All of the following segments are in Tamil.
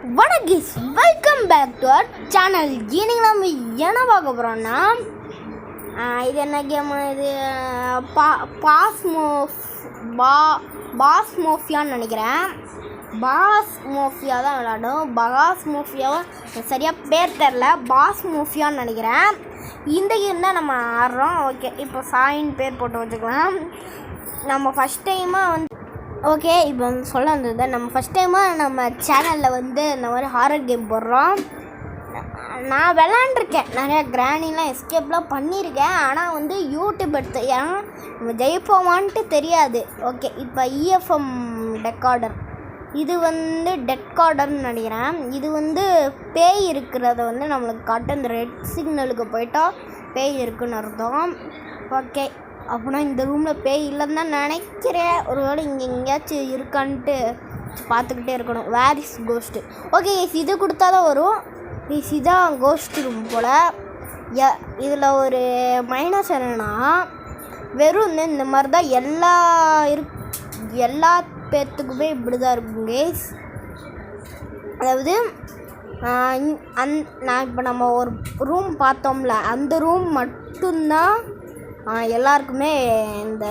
Welcome back to our channel. இன்னைக்கு நம்ம என்ன பார்க்க போகிறோம்னா, இது என்ன கேம், இது பாஸ் மோஃபியான்னு நினைக்கிறேன். பாஸ் மோஃபியா தான் விளையாடும். பாஸ் மோஃபியாவும் சரியாக பேர் தெரில, பாஸ் மோஃபியான்னு நினைக்கிறேன். இந்த கேம் தான் நம்ம ஆடுறோம். ஓகே, இப்போ சாயின் பேர் போட்டு வச்சுக்கலாம். நம்ம ஃபஸ்ட் டைமாக ஓகே, இப்போ சொல்ல வந்தது, நம்ம ஃபஸ்ட் டைமாக நம்ம சேனலில் இந்த மாதிரி ஹாரர் கேம் போடுறோம். நான் விளாண்டுருக்கேன், நிறையா கிராணிலாம் எஸ்கேப்லாம் பண்ணியிருக்கேன். ஆனால் யூடியூப் எடுத்து ஏன்னா நம்ம ஜெயிப்போமான்ட்டு தெரியாது. ஓகே, இப்போ இஎஃப்எம் டெக்கார்டர், இது டெக்கார்டர்னு நினைக்கிறேன். இது பேய் இருக்கிறத நம்மளுக்கு காட்டு. இந்த ரெட் சிக்னலுக்கு போயிட்டால் பேய் இருக்குன்னு அர்த்தம். ஓகே, அப்படின்னா இந்த ரூமில் பேய் இல்லைன்னு தான் நினைக்கிறேன். ஒரு வேளை இங்கே எங்கேயாச்சும் இருக்கான்ட்டு பார்த்துக்கிட்டே இருக்கணும். Where is ghost. ஓகே, இது கொடுத்தா தான் வரும். இதுதான் கோஸ்ட் ரூம் போல். இதில் ஒரு மைனஸ் என்னென்னா, வெறும் இந்த மாதிரி தான் எல்லா பேர்த்துக்குமே இப்படி தான் இருக்கும் கேஸ். அதாவது நான் இப்போ நம்ம ஒரு ரூம் பார்த்தோம்ல, அந்த ரூம் மட்டும்தான் எல்லாருக்குமே இந்த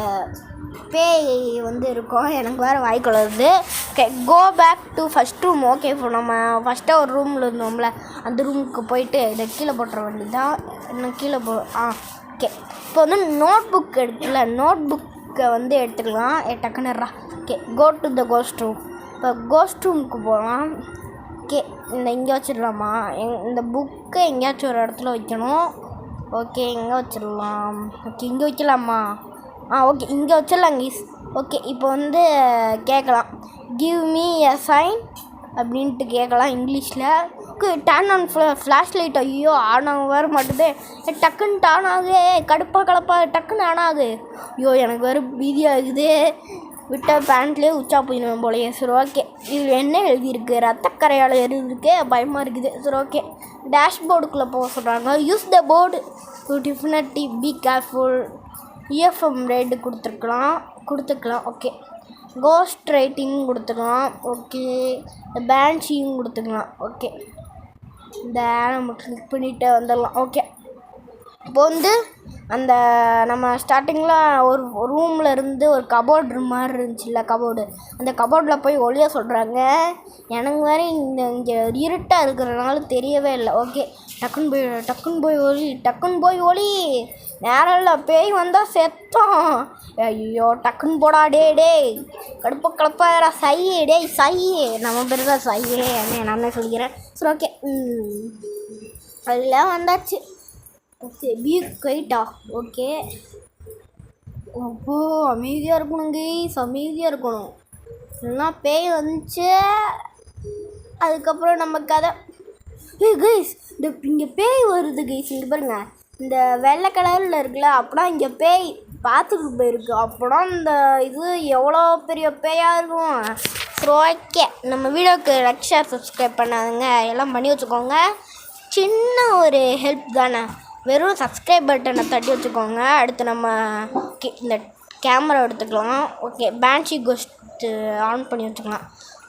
பேய் இருக்கும். எனக்கு வேறு வாய்க்குள்ளது. Okay, go back to first room. Okay, இப்போ நம்ம ஃபஸ்ட்டாக ஒரு ரூமில் இருந்தோம்ல, அந்த ரூமுக்கு போயிட்டு இதை கீழே போட்டுற வேண்டியதான். இன்னும் கீழே ஓகே, இப்போ நோட் புக் எடுக்கல, நோட் புக்கை எடுத்துக்கலாம். டக்குன்னுறா. Okay, go to the ghost room. இப்போ கோஸ்ட் ரூமுக்கு போகலாம். ஓகே, இங்கே வச்சிடலாமா? இந்த புக்கை எங்கேயாச்சும் ஒரு இடத்துல வைக்கணும். ஓகே, எங்கே வச்சிடலாம்? ஓகே, இங்கே வைக்கலாமா? ஓகே, இங்கே வச்சிடலாம் கீஸ். ஓகே, இப்போ கேட்கலாம், கிவ் மீ எ சைன் அப்படின்ட்டு கேட்கலாம் இங்கிலீஷில். Okay, turn on flash light. ஐயோ, ஆனாக வேறு மாட்டுது. டக்குன்னு டான் ஆகுது, கடுப்பாக டக்குன்னு ஆனாகு. ஐயோ, எனக்கு வேறு பீதியாகுது. விட்ட பேண்ட்லேயே உச்சா போயிடுவேன் போலையே. சரி, ஓகே, இதில் என்ன எழுதியிருக்கு? ரத்தக்கரையால் எழுதியிருக்கு, பயமாக இருக்குது. சரி, ஓகே, டேஷ்போர்டுக்குள்ளே போக சொல்கிறாங்க. Use the board to definitely be careful. EFM rate கொடுத்துக்கலாம். ஓகே, கோஸ்ட் ரைட்டிங் கொடுத்துக்கலாம். ஓகே, இந்த பேன்ஷியும் கொடுத்துக்கலாம். ஓகே, இந்த நம்ம கிளிக் பண்ணிவிட்டு வந்துடலாம். ஓகே, இப்போ அந்த நம்ம ஸ்டார்டிங்கில் ஒரு ரூமில் இருந்து ஒரு கபோர்டு மாதிரி இருந்துச்சுல்ல, கபோர்டு, அந்த கபோர்டில் போய் ஒளிய சொல்கிறாங்க. எனக்கு வேறு இங்கே இருட்டாக இருக்கிறதுனால தெரியவே இல்லை. ஓகே, டக்குன்னு போய் ஒளி. நேரம் இல்லை, பேய் வந்தால் செத்தோம். ஐயோ, டக்குன்னு போடா. டே கடுப்பாடா. சையே நம்ம பேர் தான் சையே, நான் தான் சொல்லிக்கிறேன். சரி, ஓகே, அதில் வந்தாச்சு. ஓகே, கைட்டா. ஓகே, அப்போ அமைதியாக இருக்கணும் கைஸ், அமைதியாக இருக்கணும். இல்லைன்னா பேய் வந்துச்சு, அதுக்கப்புறம் நம்ம கதை. கைஸ், இங்கே பேய் வருது கைஸ். இங்கே பாருங்க, இந்த வெள்ளை கலரில் இருக்குல்ல, அப்போனா இங்கே பேய் பார்த்துட்டு போயிருக்கு. அப்போனா இந்த இது எவ்வளோ பெரிய பேயாக இருக்கும். சரி, ஓகே, நம்ம வீடியோவுக்கு லைக், ஷேர், சப்ஸ்கிரைப் பண்ணாதுங்க, எல்லாம் பண்ணி வச்சுக்கோங்க. சின்ன ஒரு ஹெல்ப் தானே, வெறும் சப்ஸ்கிரைப் பட்டனை தட்டி வச்சுக்கோங்க. அடுத்து நம்ம இந்த கேமரா எடுத்துக்கலாம். ஓகே, பேன்ஷி கோஸ்ட்டு ஆன் பண்ணி வச்சுக்கலாம்.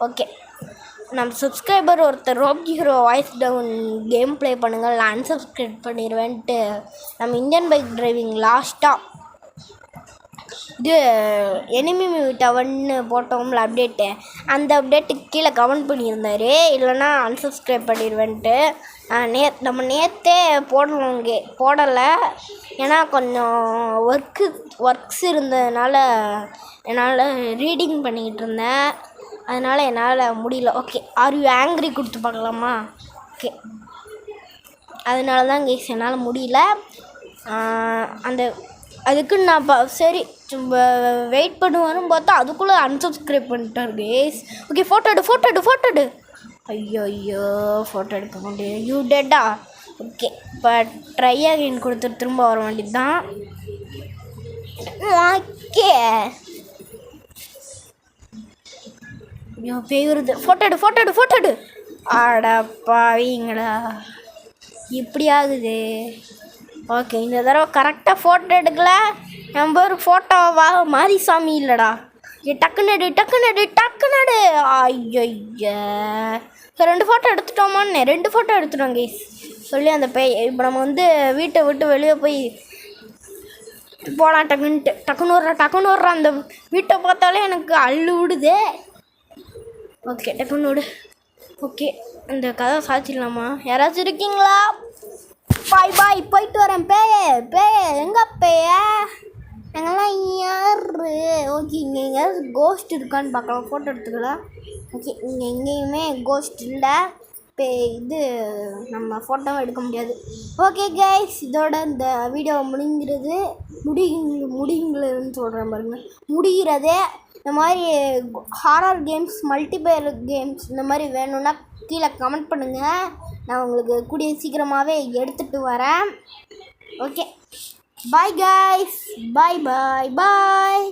ஓகே, நம்ம சப்ஸ்கிரைபர் ஒருத்தர் ரோப்ஜி hero voice down game play பண்ணுங்கள், நான் அன்சப்ஸ்கிரைப் பண்ணிடுவேன்ட்டு நம்ம இந்தியன் பைக் டிரைவிங் லாஸ்ட்டாக இது எனிமி டவர்னு போட்டோம்ல அப்டேட்டு, அந்த அப்டேட்டுக்கு கீழே கமெண்ட் பண்ணியிருந்தார், இல்லைனா அன்சப்ஸ்கிரைப் பண்ணிடுவேன்ட்டு. நம்ம நேற்றே போடலை, ஏன்னா கொஞ்சம் ஒர்க்ஸ் இருந்ததுனால என்னால் ரீடிங் பண்ணிக்கிட்டு இருந்தேன், அதனால் என்னால் முடியல. ஓகே, ஆர் யூ ஆங்க்ரி கொடுத்து பார்க்கலாமா? ஓகே, அதனால தான் கேஸ் என்னால் முடியல. அதுக்கு நான் சரி வெயிட் பண்ணுவான்னு பார்த்தா அதுக்குள்ளே அன்சப்ஸ்கிரைப் பண்ணிட்டார் கேஸ். ஓகே, ஃபோட்டோ எடு. ஐயோ, ஃபோட்டோ எடுக்க முடியும். You theta? ஓகே, இப்போ ட்ரை அகைன் கொடுத்துட்டு திரும்ப வர வேண்டியது தான். ஓகே, ஐயோ, பேய் வருது. ஃபோட்டோ எடு. அடப்பாவீங்களா, இப்படி ஆகுது. ஓகே, இந்த தடவை கரெக்டாக ஃபோட்டோ எடுக்கல. நம்ம ஒரு ஃபோட்டோவா மாதிரி சாமி இல்லைடா. டக்குனடு ஐயய்ய. ஸோ 2 ஃபோட்டோ எடுத்துட்டோமான்னு 2 ஃபோட்டோ எடுத்துட்டோம் கைஸ். சொல்லி அந்த பேய் இப்போ நம்ம வந்து வீட்டை விட்டு வெளியே போய் போகலாம். டக்குன்னு வர்ற அந்த வீட்டை பார்த்தாலே எனக்கு அள்ளு விடுதே. ஓகே டக்குன்னு விடு. ஓகே இந்த கதை சாச்சிடலாமா? யாராச்சும் இருக்கீங்களா? பாய் போயிட்டு வரேன். பேய எங்கே பேய? எங்கெல்லாம் யார்? ஓகே இங்கே எங்கேயாவது கோஸ்ட் இருக்கான்னு பார்க்கலாம். ஃபோட்டோ எடுத்துக்கலாம். ஓகே இங்கே எங்கேயுமே கோஸ்ட் இல்லை. இது நம்ம ஃபோட்டோவும் எடுக்க முடியாது. ஓகே கைஸ், இதோட இந்த வீடியோ முடிங்கிறதுன்னு சொல்கிறேன் பாருங்க. முடிகிறதே. இந்த மாதிரி ஹாரர் கேம்ஸ், மல்டிபிளேயர் கேம்ஸ் இந்த மாதிரி வேணும்னா கீழே கமெண்ட் பண்ணுங்கள். நான் உங்களுக்கு கூடிய சீக்கிரமாகவே எடுத்துகிட்டு வரேன். ஓகே பாய் கைஸ், பாய்.